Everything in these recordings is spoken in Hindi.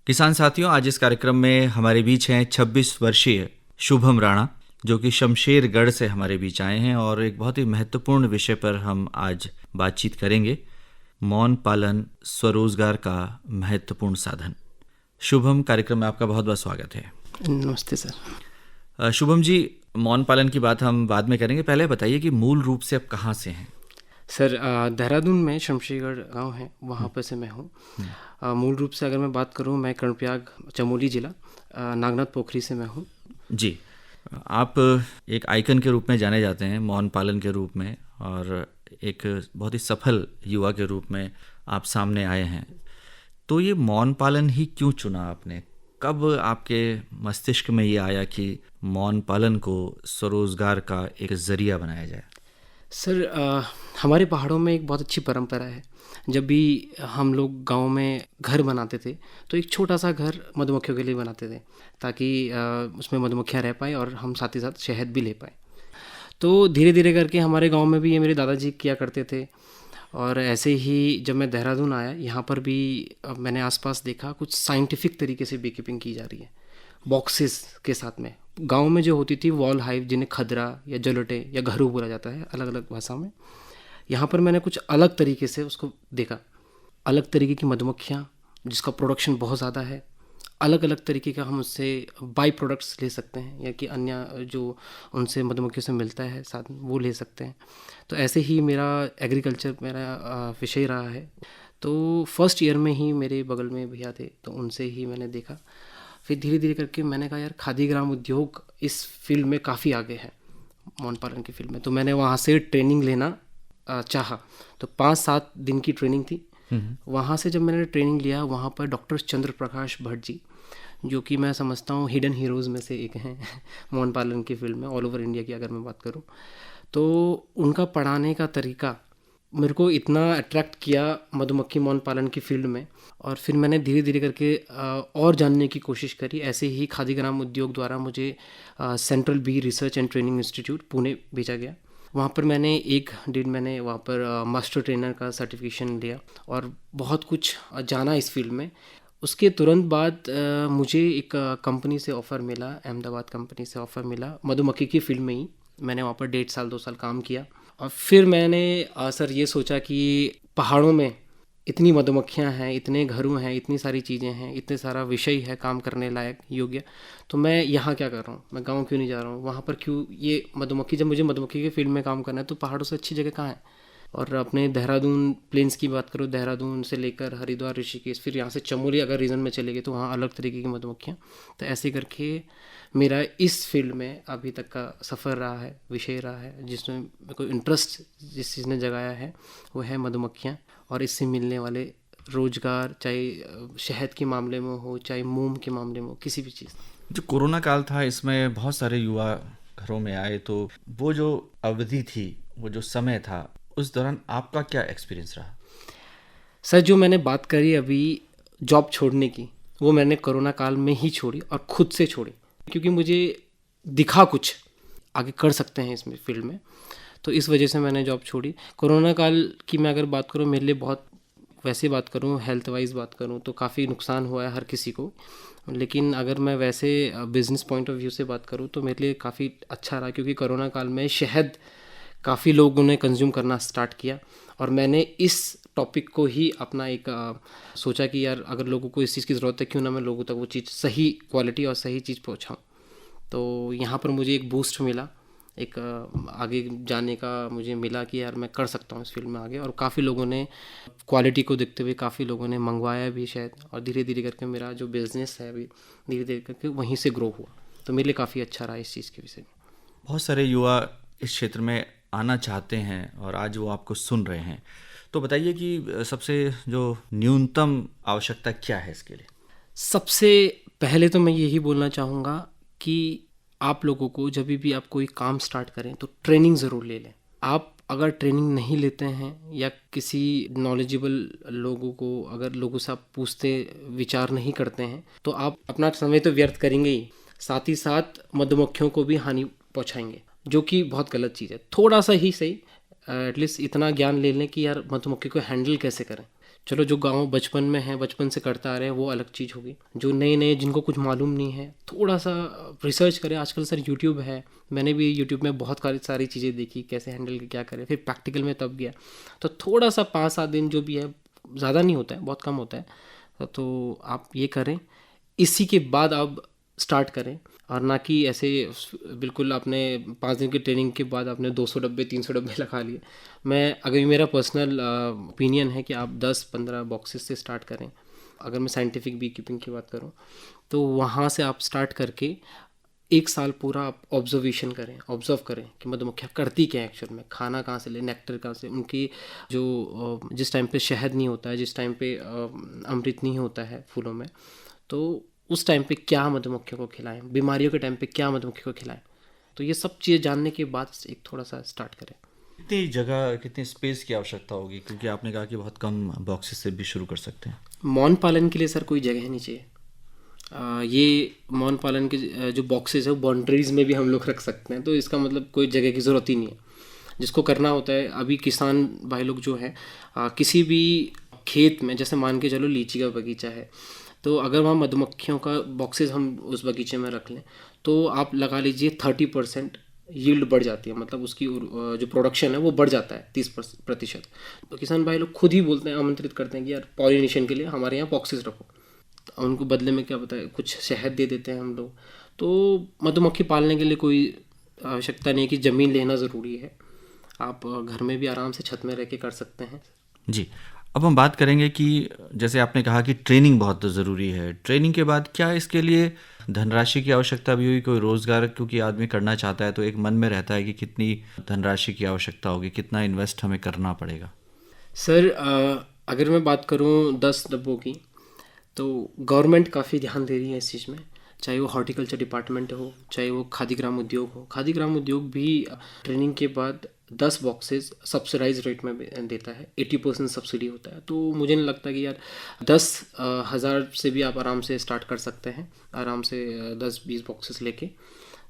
किसान साथियों, आज इस कार्यक्रम में हमारे बीच हैं 26 वर्षीय शुभम राणा, जो कि शमशेरगढ़ से हमारे बीच आए हैं और एक बहुत ही महत्वपूर्ण विषय पर हम आज बातचीत करेंगे। मौन पालन स्वरोजगार का महत्वपूर्ण साधन। शुभम, कार्यक्रम में आपका बहुत बहुत स्वागत है। नमस्ते सर। शुभम जी, मौन पालन की बात हम बाद में करेंगे, पहले बताइए कि मूल रूप से आप कहाँ से हैं? सर, देहरादून में शमशेरगढ़ गांव है, वहाँ पर से मैं हूँ। मूल रूप से अगर मैं बात करूँ, मैं कर्णप्रयाग चमोली जिला नागनाथ पोखरी से मैं हूँ। जी, आप एक आइकन के रूप में जाने जाते हैं मौन पालन के रूप में, और एक बहुत ही सफल युवा के रूप में आप सामने आए हैं। तो ये मौन पालन ही क्यों चुना आपने? कब आपके मस्तिष्क में ये आया कि मौन पालन को स्वरोजगार का एक जरिया बनाया जाए? सर, हमारे पहाड़ों में एक बहुत अच्छी परंपरा है। जब भी हम लोग गांव में घर बनाते थे तो एक छोटा सा घर मधुमक्खियों के लिए बनाते थे, ताकि उसमें मधुमक्खियाँ रह पाए और हम साथ ही साथ शहद भी ले पाए। तो धीरे धीरे करके हमारे गांव में भी ये मेरे दादाजी किया करते थे। और ऐसे ही जब मैं देहरादून आया, यहाँ पर भी मैंने आसपास देखा कुछ साइंटिफिक तरीके से बीकीपिंग की जा रही है, बॉक्सेस के साथ में। गांव में जो होती थी वॉल हाइव, जिन्हें खदरा या जलोटे या घरू बोला जाता है अलग अलग भाषा में, यहाँ पर मैंने कुछ अलग तरीके से उसको देखा। अलग तरीके की मधुमक्खियाँ जिसका प्रोडक्शन बहुत ज़्यादा है, अलग अलग तरीके का हम उससे बाई प्रोडक्ट्स ले सकते हैं, या कि अन्य जो उनसे मधुमक्खियों से मिलता है साधन वो ले सकते हैं। तो ऐसे ही मेरा एग्रीकल्चर मेरा विषय रहा है। तो फर्स्ट ईयर में ही मेरे बगल में भैया थे, तो उनसे ही मैंने देखा। फिर धीरे धीरे करके मैंने कहा, यार खादी ग्राम उद्योग इस फील्ड में काफ़ी आगे है, मौन पालन की फील्ड में। तो मैंने वहाँ से ट्रेनिंग लेना चाहा। तो 5-7 दिन की ट्रेनिंग थी। वहाँ से जब मैंने ट्रेनिंग लिया, वहाँ पर डॉक्टर चंद्र प्रकाश भट्ट जी, जो कि मैं समझता हूँ हिडन हीरोज़ में से एक हैं मौन पालन की फील्ड में, ऑल ओवर इंडिया की अगर मैं बात करूँ। तो उनका पढ़ाने का तरीका मेरे को इतना अट्रैक्ट किया मधुमक्खी मौन पालन की फील्ड में। और फिर मैंने धीरे धीरे करके और जानने की कोशिश करी। ऐसे ही खादी ग्राम उद्योग द्वारा मुझे central bee research and training institute Pune भेजा गया। वहाँ पर मैंने 1-1.5 महीने वहाँ पर मास्टर ट्रेनर का सर्टिफिकेशन लिया और बहुत कुछ जाना इस फील्ड में। उसके तुरंत बाद मुझे एक कंपनी से ऑफ़र मिला, अहमदाबाद कंपनी से ऑफ़र मिला मधुमक्खी की फील्ड में ही। मैंने वहाँ पर 1.5 साल 2 साल काम किया। और फिर मैंने सर ये सोचा कि पहाड़ों में इतनी मधुमक्खियाँ हैं, इतने घरों हैं, इतनी सारी चीज़ें हैं, इतने सारा विषय है काम करने लायक योग्य, तो मैं यहाँ क्या कर रहा हूँ, मैं गांव क्यों नहीं जा रहा हूँ, वहाँ पर क्यों ये मधुमक्खी, जब मुझे मधुमक्खी के फील्ड में काम करना है तो पहाड़ों से अच्छी जगह कहाँ है। और अपने देहरादून प्लेन्स की बात करो, देहरादून से लेकर हरिद्वार, ऋषिकेश, फिर यहाँ से चमोली अगर रीजन में चले गए तो वहाँ अलग तरीके की मधुमक्खियाँ। तो ऐसे करके मेरा इस फील्ड में अभी तक का सफ़र रहा है, विषय रहा है, जिसमें मेरे को इंटरेस्ट जिस चीज़ ने जगाया है वो है मधुमक्खियाँ और इससे मिलने वाले रोजगार, चाहे शहद के मामले में हो, चाहे मोम के मामले में हो, किसी भी चीज़। जो कोरोना काल था, इसमें बहुत सारे युवा घरों में आए, तो वो जो अवधि थी, वो जो समय था, उस दौरान आपका क्या एक्सपीरियंस रहा? सर, जो मैंने बात करी अभी जॉब छोड़ने की, वो मैंने कोरोना काल में ही छोड़ी और ख़ुद से छोड़ी, क्योंकि मुझे दिखा कुछ आगे कर सकते हैं इसमें फील्ड में, तो इस वजह से मैंने जॉब छोड़ी। कोरोना काल की मैं अगर बात करूँ, मेरे लिए बहुत, वैसे बात करूँ हेल्थ वाइज बात करूँ तो काफ़ी नुकसान हुआ है हर किसी को, लेकिन अगर मैं वैसे बिज़नेस पॉइंट ऑफ व्यू से बात करूँ तो मेरे लिए काफ़ी अच्छा रहा, क्योंकि कोरोना काल में शहद काफ़ी लोगों ने कंज्यूम करना स्टार्ट किया। और मैंने इस टॉपिक को ही अपना एक सोचा कि यार अगर लोगों को इस चीज़ की ज़रूरत है, क्यों ना मैं लोगों तक वो चीज़ सही क्वालिटी और सही चीज़ पहुँचाऊँ। तो यहाँ पर मुझे एक बूस्ट मिला, एक आगे जाने का मुझे मिला कि यार मैं कर सकता हूँ इस फील्ड में आगे। और काफ़ी लोगों ने क्वालिटी को देखते हुए काफ़ी लोगों ने मंगवाया भी शायद, और धीरे धीरे करके मेरा जो बिज़नेस है अभी धीरे धीरे करके वहीं से ग्रो हुआ। तो मेरे लिए काफ़ी अच्छा रहा इस चीज़ के विषय में। बहुत सारे युवा इस क्षेत्र में आना चाहते हैं और आज वो आपको सुन रहे हैं, तो बताइए कि सबसे जो न्यूनतम आवश्यकता क्या है इसके लिए? सबसे पहले तो मैं यही बोलना चाहूँगा कि आप लोगों को जब भी आप कोई काम स्टार्ट करें तो ट्रेनिंग ज़रूर ले लें। आप अगर ट्रेनिंग नहीं लेते हैं या किसी नॉलेजेबल लोगों को, अगर लोगों से आप पूछते विचार नहीं करते हैं, तो आप अपना समय तो व्यर्थ करेंगे ही, साथ ही साथ मधुमक्खियों को भी हानि पहुँचाएंगे, जो कि बहुत गलत चीज़ है। थोड़ा सा ही सही एटलीस्ट इतना ज्ञान ले लें कि यार मधुमक्खी को हैंडल कैसे करें। चलो जो गांव बचपन में है, बचपन से करता आ रहे हैं, वो अलग चीज़ होगी। जो नए नए जिनको कुछ मालूम नहीं है, थोड़ा सा रिसर्च करें। आजकल सर यूट्यूब है, मैंने भी यूट्यूब में बहुत सारी चीज़ें देखी, कैसे हैंडल क्या करें, फिर प्रैक्टिकल में तब गया। तो थोड़ा सा 5-7 दिन जो भी है, ज़्यादा नहीं होता है, बहुत कम होता है, तो आप ये करें। इसी के बाद आप स्टार्ट करें, और ना कि ऐसे बिल्कुल आपने 5 दिन की ट्रेनिंग के बाद आपने 200 डब्बे 300 डब्बे लगा लिए। अगर मेरा पर्सनल ओपिनियन है कि आप 10-15 बॉक्सेस से स्टार्ट करें। अगर मैं साइंटिफिक बी कीपिंग की बात करूं, तो वहाँ से आप स्टार्ट करके 1 साल पूरा आप ऑब्जर्वेशन करें, ऑब्जर्व करें कि मधुमक्खियाँ करती क्या है एक्चुअल में, खाना कहाँ से ले, नेक्टर कहाँ से, उनकी जो जिस टाइम पे शहद नहीं होता है, जिस टाइम पे अमृत नहीं होता है फूलों में, तो उस टाइम पे क्या मधुमक्खियों को खिलाएं, बीमारियों के टाइम पे क्या मधुमक्खियों को खिलाएं। तो ये सब चीज़ें जानने के बाद एक थोड़ा सा स्टार्ट करें। कितनी जगह, कितनी स्पेस की आवश्यकता होगी, क्योंकि आपने कहा कि बहुत कम बॉक्सेस से भी शुरू कर सकते हैं। मौन पालन के लिए सर कोई जगह नहीं चाहिए। ये मौन पालन के जो बॉक्सेस है वो बाउंड्रीज में भी हम लोग रख सकते हैं, तो इसका मतलब कोई जगह की ज़रूरत ही नहीं है। जिसको करना होता है, अभी किसान भाई लोग जो हैं, किसी भी खेत में, जैसे मान के चलो लीची का बगीचा है, तो अगर वहाँ मधुमक्खियों का बॉक्सेस हम उस बगीचे में रख लें, तो आप लगा लीजिए 30% यील्ड बढ़ जाती है, मतलब उसकी जो प्रोडक्शन है वो बढ़ जाता है 30%। तो किसान भाई लोग खुद ही बोलते हैं, आमंत्रित करते हैं कि यार पॉलिनेशन के लिए हमारे यहाँ बॉक्सेस रखो। तो उनको बदले में क्या पता है, कुछ शहद दे देते हैं हम लोग। तो मधुमक्खी पालने के लिए कोई आवश्यकता नहीं है कि ज़मीन लेना ज़रूरी है, आप घर में भी आराम से छत में रह के कर सकते हैं। जी, अब हम बात करेंगे कि जैसे आपने कहा कि ट्रेनिंग बहुत ज़रूरी है। ट्रेनिंग के बाद क्या इसके लिए धनराशि की आवश्यकता भी हुई, कोई रोज़गार क्योंकि आदमी करना चाहता है तो एक मन में रहता है कि कितनी धनराशि की आवश्यकता होगी, कितना इन्वेस्ट हमें करना पड़ेगा? सर अगर मैं बात करूं 10 डब्बों की, तो गवर्नमेंट काफ़ी ध्यान दे रही है इस चीज़ में, चाहे वो हॉर्टिकल्चर डिपार्टमेंट हो, चाहे वो खादी ग्राम उद्योग हो। खादी ग्राम उद्योग भी ट्रेनिंग के बाद 10 बॉक्सेस सब्सिडाइज रेट में देता है, 80% सब्सिडी होता है। तो मुझे नहीं लगता कि यार 10,000 से भी आप आराम से स्टार्ट कर सकते हैं, आराम से 10-20 बॉक्सेस लेके।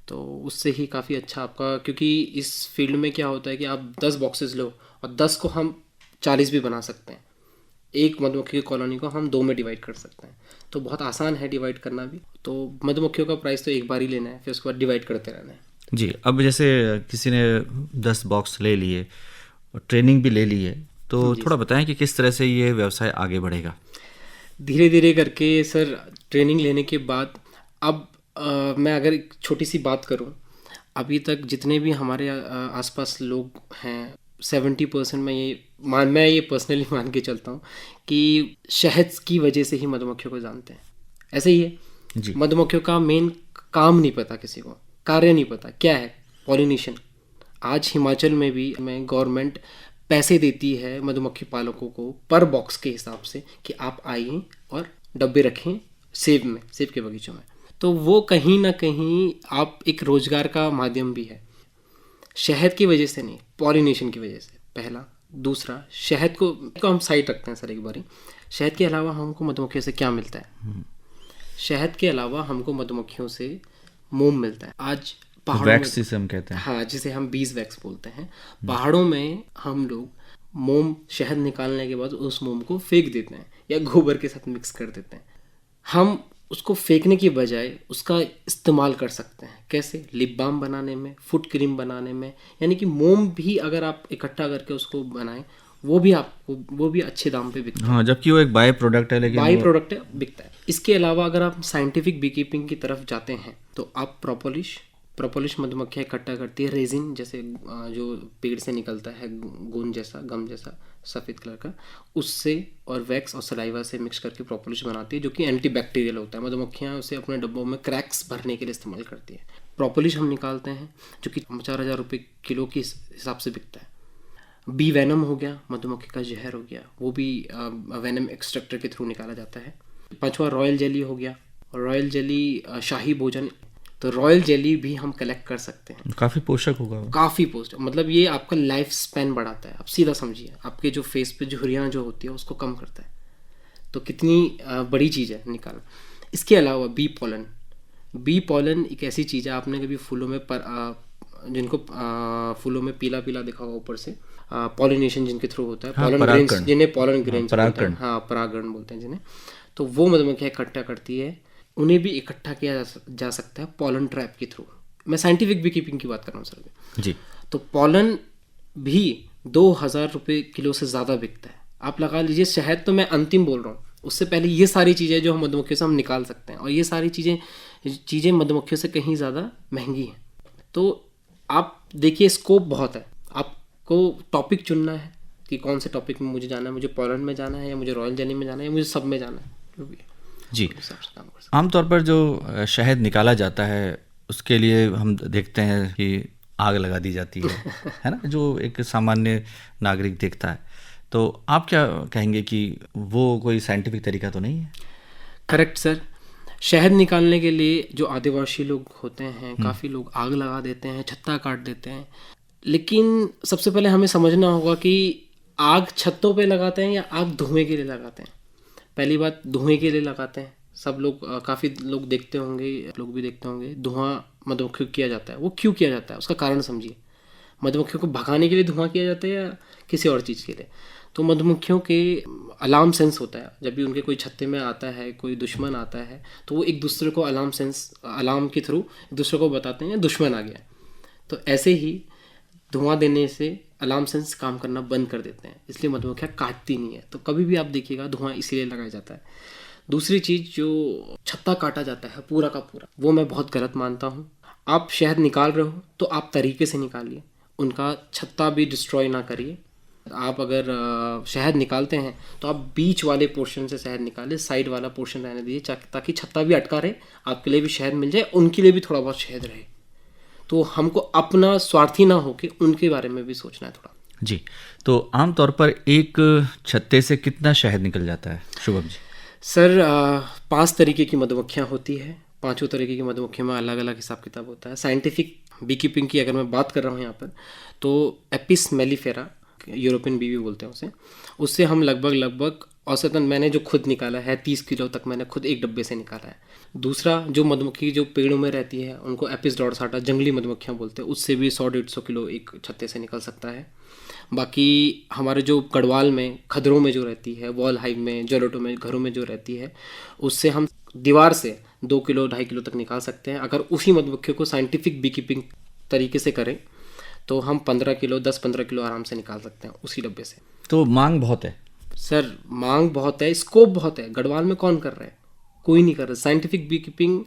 तो उससे ही काफ़ी अच्छा आपका, क्योंकि इस फील्ड में क्या होता है कि आप 10 बॉक्सेस लो और 10 को हम 40 भी बना सकते हैं। एक मधुमक्खी की कॉलोनी को हम 2 में डिवाइड कर सकते हैं, तो बहुत आसान है डिवाइड करना भी। तो मधुमक्खियों का प्राइस तो एक बार ही लेना है, फिर उसके बाद डिवाइड करते रहना है। जी, अब जैसे किसी ने 10 बॉक्स ले लिए और ट्रेनिंग भी ले ली है, तो थोड़ा बताएं कि किस तरह से ये व्यवसाय आगे बढ़ेगा। धीरे धीरे करके सर, ट्रेनिंग लेने के बाद अब मैं अगर एक छोटी सी बात करूं, अभी तक जितने भी हमारे आसपास लोग हैं, 70% मैं ये पर्सनली मान के चलता हूँ कि शहद की वजह से ही मधुमक्खियों को जानते हैं। ऐसे ही है जी। मधुमक्खियों का मेन काम नहीं पता, किसी को कार्य नहीं पता क्या है, पॉलिनेशन। आज हिमाचल में भी गवर्नमेंट पैसे देती है मधुमक्खी पालकों को पर बॉक्स के हिसाब से कि आप आइए और डब्बे रखें सेब के बगीचों में। तो वो कहीं ना कहीं आप एक रोजगार का माध्यम भी है, शहद की वजह से नहीं, पॉलिनेशन की वजह से, पहला। दूसरा, शहद को हम साइड रखते हैं सर एक बारी। शहद के अलावा हमको मधुमक्खियों से क्या मिलता है? शहद के अलावा हमको मधुमक्खियों से मोम मिलता है। आज पहाड़ों में, वैक्स जिसे हम कहते हैं, हाँ, जिसे हम बीज वैक्स बोलते हैं। पहाड़ों में हम लोग मोम, शहद निकालने के बाद उस मोम को फेंक देते हैं या गोबर के साथ मिक्स कर देते हैं। हम उसको फेंकने की बजाय उसका इस्तेमाल कर सकते हैं। कैसे? लिप बाम बनाने में, फुट क्रीम बनाने में। यानी कि मोम भी अगर आप इकट्ठा करके उसको बनाएं, वो भी अच्छे दाम पे बिकता है। हाँ, जबकि वो एक बाय प्रोडक्ट है, लेकिन बाई प्रोडक्ट है, बिकता है। इसके अलावा अगर आप साइंटिफिक बी कीपिंग की तरफ जाते हैं, तो आप प्रोपोलिश मधुमक्खियाँ इकट्ठा करती है रेजिन, जैसे जो पेड़ से निकलता है, गोंद जैसा, गम जैसा, सफ़ेद कलर का, उससे और वैक्स और सलाइवा से मिक्स करके प्रोपोलिश बनाती है, जो कि एंटीबैक्टीरियल होता है। मधुमक्खियाँ उसे अपने डब्बों में क्रैक्स भरने के लिए इस्तेमाल करती है। प्रोपोलिश हम निकालते हैं, जो कि 4,000 रुपये किलो के हिसाब से बिकता है। बी वैनम हो गया, मधुमक्खी का जहर हो गया, वो भी वैनम एक्सट्रैक्टर के थ्रू निकाला जाता है। 5वां रॉयल जेली हो गया, और रॉयल जेली शाही भोजन, तो रॉयल जेली भी हम कलेक्ट कर सकते हैं। काफ़ी पोषक होगा, काफ़ी पोषक, मतलब ये आपका लाइफ स्पैन बढ़ाता है। आप सीधा समझिए, आपके जो फेस पे झुर्रियाँ जो होती है उसको कम करता है। तो कितनी बड़ी चीज़ है निकालना। इसके अलावा बी पॉलन एक ऐसी चीज़ है, आपने कभी फूलों में जिनको फूलों में पीला पीला दिखा होगा ऊपर से, पॉलिनेशन जिनके थ्रू होता है, हाँ, पॉलन परागण। ग्रेन्स जिन्हें पॉलन ग्रेन्स बोलते हैं, परागण। हाँ परागण बोलते हैं जिन्हें, तो वो मधुमक्खियाँ इकट्ठा करती है। उन्हें भी इकट्ठा किया जा सकता है पॉलन ट्रैप के थ्रू। मैं साइंटिफिक बी कीपिंग की बात कर रहा हूँ सर। जी। तो पॉलन भी 2000 रुपये किलो से ज़्यादा बिकता है। आप लगा लीजिए, शहद तो मैं अंतिम बोल रहा हूँ, उससे पहले ये सारी चीज़ें जो हम मधुमक्खियों से हम निकाल सकते हैं, और ये सारी चीज़ें मधुमक्खियों से कहीं ज़्यादा महंगी हैं। तो आप देखिए, स्कोप बहुत है। आपको टॉपिक चुनना है कि कौन से टॉपिक में मुझे जाना है, मुझे पोलैंड में जाना है या मुझे रॉयल जेली में जाना है या मुझे सब में जाना है, जो भी है जी। उस हिसाब से काम कर सकते आमतौर पर जो शहद निकाला जाता है उसके लिए हम देखते हैं कि आग लगा दी जाती है ना, जो एक सामान्य नागरिक देखता है। तो आप क्या कहेंगे कि वो कोई साइंटिफिक तरीका तो नहीं है? Correct sir. शहद निकालने के लिए जो आदिवासी लोग होते हैं, काफ़ी लोग आग लगा देते हैं, छत्ता काट देते हैं। लेकिन सबसे पहले हमें समझना होगा कि आग छत्तों पे लगाते हैं या आग धुएं के लिए लगाते हैं। पहली बात, धुएं के लिए लगाते हैं। सब लोग, काफ़ी लोग देखते होंगे, लोग भी देखते होंगे, धुआं मधुमक्खियों को किया जाता है। वो क्यों किया जाता है, उसका कारण समझिए। मधुमक्खियों को भगाने के लिए धुआं किया जाता है या किसी और चीज़ के लिए? तो मधुमक्खियों के अलार्म सेंस होता है। जब भी उनके कोई छत्ते में आता है, कोई दुश्मन आता है, तो वो एक दूसरे को अलार्म के थ्रू एक दूसरे को बताते हैं दुश्मन आ गया। तो ऐसे ही धुआं देने से अलार्म सेंस काम करना बंद कर देते हैं, इसलिए मधुमक्खियाँ काटती नहीं है। तो कभी भी आप देखिएगा धुआं इसीलिए लगाया जाता है। दूसरी चीज़, जो छत्ता काटा जाता है पूरा का पूरा, वो मैं बहुत गलत मानता हूँ। आप शहद निकाल रहे हो तो आप तरीके से निकालिए, उनका छत्ता भी डिस्ट्रॉय ना करिए। आप अगर शहद निकालते हैं तो आप बीच वाले पोर्शन से शहद निकालें, साइड वाला पोर्शन रहने दीजिए, ताकि छत्ता भी अटका रहे, आपके लिए भी शहद मिल जाए, उनके लिए भी थोड़ा बहुत शहद रहे। तो हमको अपना स्वार्थी ना होके उनके बारे में भी सोचना है थोड़ा। जी। तो आमतौर पर एक छत्ते से कितना शहद निकल जाता है शुभम जी? सर 5 तरीके की मधुमक्खियाँ होती है। 5 तरीके की मधुमक्खियों में अलग अलग हिसाब किताब होता है। साइंटिफिक बी कीपिंग की अगर मैं बात कर रहा हूँ यहाँ पर, तो एपिस मेलिफेरा, यूरोपियन बी भी बोलते हैं उसे, उससे हम लगभग औसतन, मैंने जो खुद निकाला है 30 किलो तक मैंने खुद एक डब्बे से निकाला है। दूसरा, जो मधुमक्खी जो पेड़ों में रहती है उनको एपिस डॉर्साटा जंगली मधुमक्खियाँ बोलते हैं, उससे भी 100-150 किलो एक छत्ते से निकल सकता है। बाकी हमारे जो गढ़वाल में, खदरों में जो रहती है, वॉल हाइव में, जलोटों में, घरों में जो रहती है, उससे हम दीवार से 2 किलो 2.5 किलो तक निकाल सकते हैं। अगर उसी मधुमक्खियों को साइंटिफिक बी कीपिंग तरीके से करें तो हम 15 किलो 10-15 किलो आराम से निकाल सकते हैं उसी डब्बे से। तो मांग बहुत है सर, मांग बहुत है, स्कोप बहुत है। गढ़वाल में कौन कर रहा है? कोई नहीं कर रहा। साइंटिफिक बी कीपिंग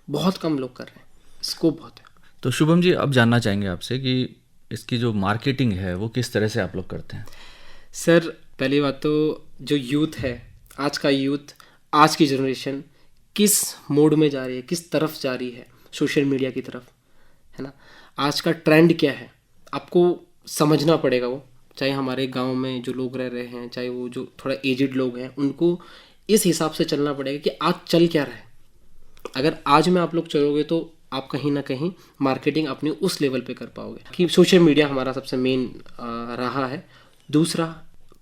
बहुत कम लोग कर रहे हैं, स्कोप बहुत है। तो शुभम जी, अब जानना चाहेंगे आपसे कि इसकी जो मार्केटिंग है वो किस तरह से आप लोग करते हैं? सर, पहली बात तो जो यूथ है, आज का यूथ, आज की जनरेशन किस मोड में जा रही है, किस तरफ जा रही है, सोशल मीडिया की तरफ, है ना। आज का ट्रेंड क्या है आपको समझना पड़ेगा। वो चाहे हमारे गांव में जो लोग रह रहे हैं, चाहे वो जो थोड़ा एजिड लोग हैं, उनको इस हिसाब से चलना पड़ेगा कि आज चल क्या रहा है। अगर आज में आप लोग चलोगे तो आप कहीं ना कहीं मार्केटिंग अपनी उस लेवल पे कर पाओगे। कि सोशल मीडिया हमारा सबसे मेन रहा है। दूसरा,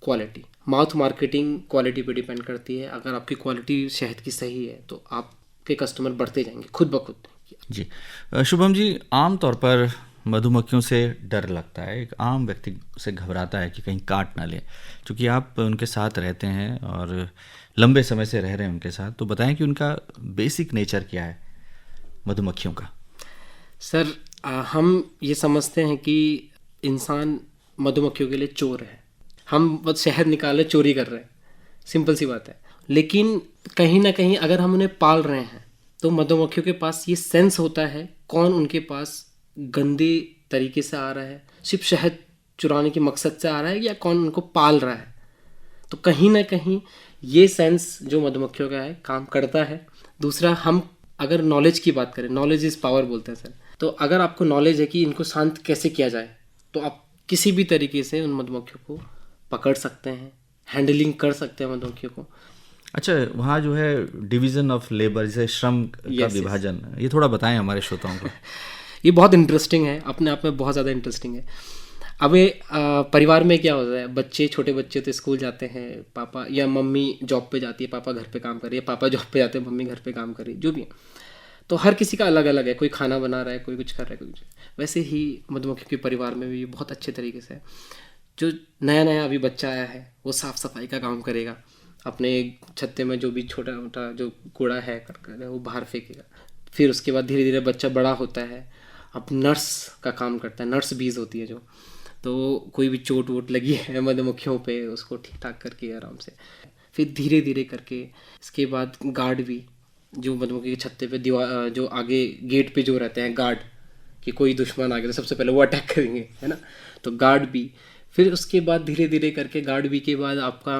क्वालिटी, माउथ मार्केटिंग क्वालिटी पे डिपेंड करती है। अगर आपकी क्वालिटी शहद की सही है तो आपके कस्टमर बढ़ते जाएंगे खुद ब खुद। जी। शुभम जी, आम तौर पर मधुमक्खियों से डर लगता है, एक आम व्यक्ति से घबराता है कि कहीं काट ना ले। क्योंकि आप उनके साथ रहते हैं और लंबे समय से रह रहे हैं उनके साथ, तो बताएं कि उनका बेसिक नेचर क्या है मधुमक्खियों का? सर, हम ये समझते हैं कि इंसान मधुमक्खियों के लिए चोर है। हम बस शहद निकाले चोरी कर रहे हैं, सिंपल सी बात है। लेकिन कहीं ना कहीं अगर हम उन्हें पाल रहे हैं तो मधुमक्खियों के पास ये सेंस होता है कौन उनके पास गंदे तरीके से आ रहा है, सिर्फ शहद चुराने के मकसद से आ रहा है, या कौन उनको पाल रहा है। तो कहीं ना कहीं ये सेंस जो मधुमक्खियों का है काम करता है। दूसरा, हम अगर नॉलेज की बात करें, नॉलेज इज़ पावर बोलते हैं सर, तो अगर आपको नॉलेज है कि इनको शांत कैसे किया जाए तो आप किसी भी तरीके से उन मधुमक्खियों को पकड़ सकते हैं, हैंडलिंग कर सकते हैं मधुमक्खियों को। अच्छा, वहाँ जो है डिवीज़न ऑफ लेबर, जैसे श्रम का विभाजन, ये थोड़ा बताएं हमारे श्रोताओं को। ये बहुत इंटरेस्टिंग है, अपने आप में बहुत ज़्यादा इंटरेस्टिंग है। अब परिवार में क्या होता है, बच्चे, छोटे बच्चे तो स्कूल जाते हैं, पापा या मम्मी जॉब पे जाती है, पापा घर पे काम कर रही है, पापा जॉब पे जाते हैं, मम्मी घर पे काम कर रही है, जो भी है। तो हर किसी का अलग अलग है, कोई खाना बना रहा है, कोई कुछ कर रहा है, कोई कुछ। वैसे ही मधुमक्खियों के परिवार में भी बहुत अच्छे तरीके से है। जो नया नया अभी बच्चा आया है वो साफ़ सफाई का काम करेगा, अपने छत्ते में जो भी छोटा मोटा जो कूड़ा है करकर वो बाहर फेंकेगा। फिर उसके बाद धीरे धीरे बच्चा बड़ा होता है, अब नर्स का काम करता है, नर्स बीज होती है जो, तो कोई भी चोट वोट लगी है मधुमक्खियों पे उसको ठीक ठाक करके आराम से। फिर धीरे धीरे करके इसके बाद गार्ड भी, जो मधुमक्खी के छत्ते पे दीवार जो आगे गेट पे जो रहते हैं गार्ड, कि कोई दुश्मन आ गया तो सबसे पहले वो अटैक करेंगे, है ना, तो गार्ड भी। फिर उसके बाद धीरे धीरे करके गार्ड भी के बाद आपका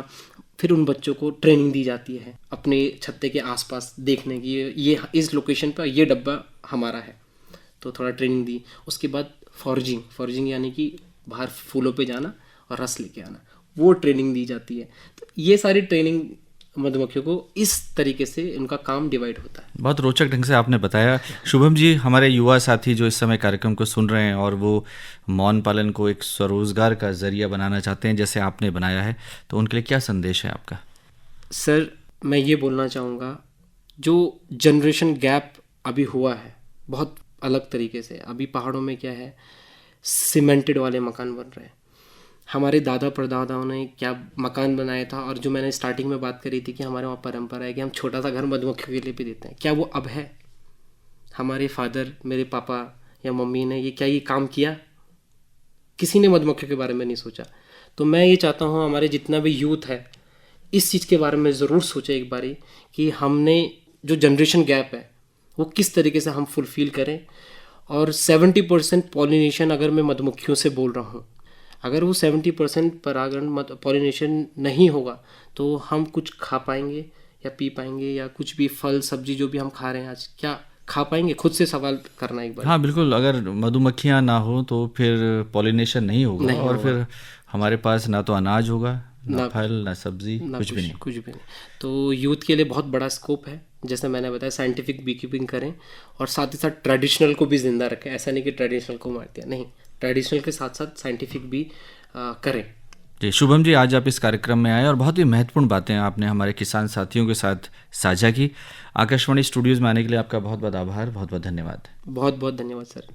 फिर उन बच्चों को ट्रेनिंग दी जाती है अपने छत्ते के आसपास देखने की, ये इस लोकेशन पर ये डब्बा हमारा है, तो थोड़ा ट्रेनिंग दी। उसके बाद फॉर्जिंग यानी कि बाहर फूलों पे जाना और रस लेके आना, वो ट्रेनिंग दी जाती है। तो ये सारी ट्रेनिंग मधुमक्खियों को इस तरीके से इनका काम डिवाइड होता है। बहुत रोचक ढंग से आपने बताया। शुभम जी, हमारे युवा साथी जो इस समय कार्यक्रम को सुन रहे हैं और वो मौन पालन को एक स्वरोजगार का जरिया बनाना चाहते हैं जैसे आपने बनाया है, तो उनके लिए क्या संदेश है आपका? सर, मैं ये बोलना चाहूँगा, जो जनरेशन गैप अभी हुआ है बहुत अलग तरीके से। अभी पहाड़ों में क्या है, सीमेंटेड वाले मकान बन रहे हैं। हमारे दादा परदादाओं ने क्या मकान बनाया था, और जो मैंने स्टार्टिंग में बात करी थी कि हमारे वहाँ परंपरा है कि हम छोटा सा घर मधुमक्खियों के लिए भी देते हैं, क्या वो अब है? हमारे फादर, मेरे पापा या मम्मी ने क्या ये काम किया? किसी ने मधुमक्खियों के बारे में नहीं सोचा। तो मैं ये चाहता हूँ हमारे जितना भी यूथ है इस चीज़ के बारे में ज़रूर सोचे एक बारी, कि हमने जो जनरेशन गैप है वो किस तरीके से हम फुलफ़िल करें। और 70% पॉलिनेशन अगर मैं मधुमक्खियों से बोल रहा हूँ, अगर वो 70% परागण पॉलिनेशन नहीं होगा तो हम कुछ खा पाएंगे या पी पाएंगे, या कुछ भी फल सब्जी जो भी हम खा रहे हैं आज, क्या खा पाएंगे? खुद से सवाल करना एक बार। हाँ बिल्कुल, अगर मधुमक्खियाँ ना हो तो फिर पॉलिनेशन नहीं होगा, और फिर हमारे पास ना तो अनाज होगा, ना फल, ना सब्जी, कुछ भी नहीं। तो यूथ के लिए बहुत बड़ा स्कोप है, जैसे मैंने बताया, साइंटिफिक बी कीपिंग करें और साथ ही साथ ट्रेडिशनल को भी जिंदा रखें। ऐसा नहीं कि ट्रेडिशनल को मार दिया, नहीं, ट्रेडिशनल के साथ साथ साइंटिफिक भी करें। जी शुभम जी, आज आप इस कार्यक्रम में आए और बहुत ही महत्वपूर्ण बातें आपने हमारे किसान साथियों के साथ साझा की। आकाशवाणी स्टूडियोज़ में आने के लिए आपका बहुत बहुत आभार, बहुत बहुत धन्यवाद। बहुत बहुत धन्यवाद सर।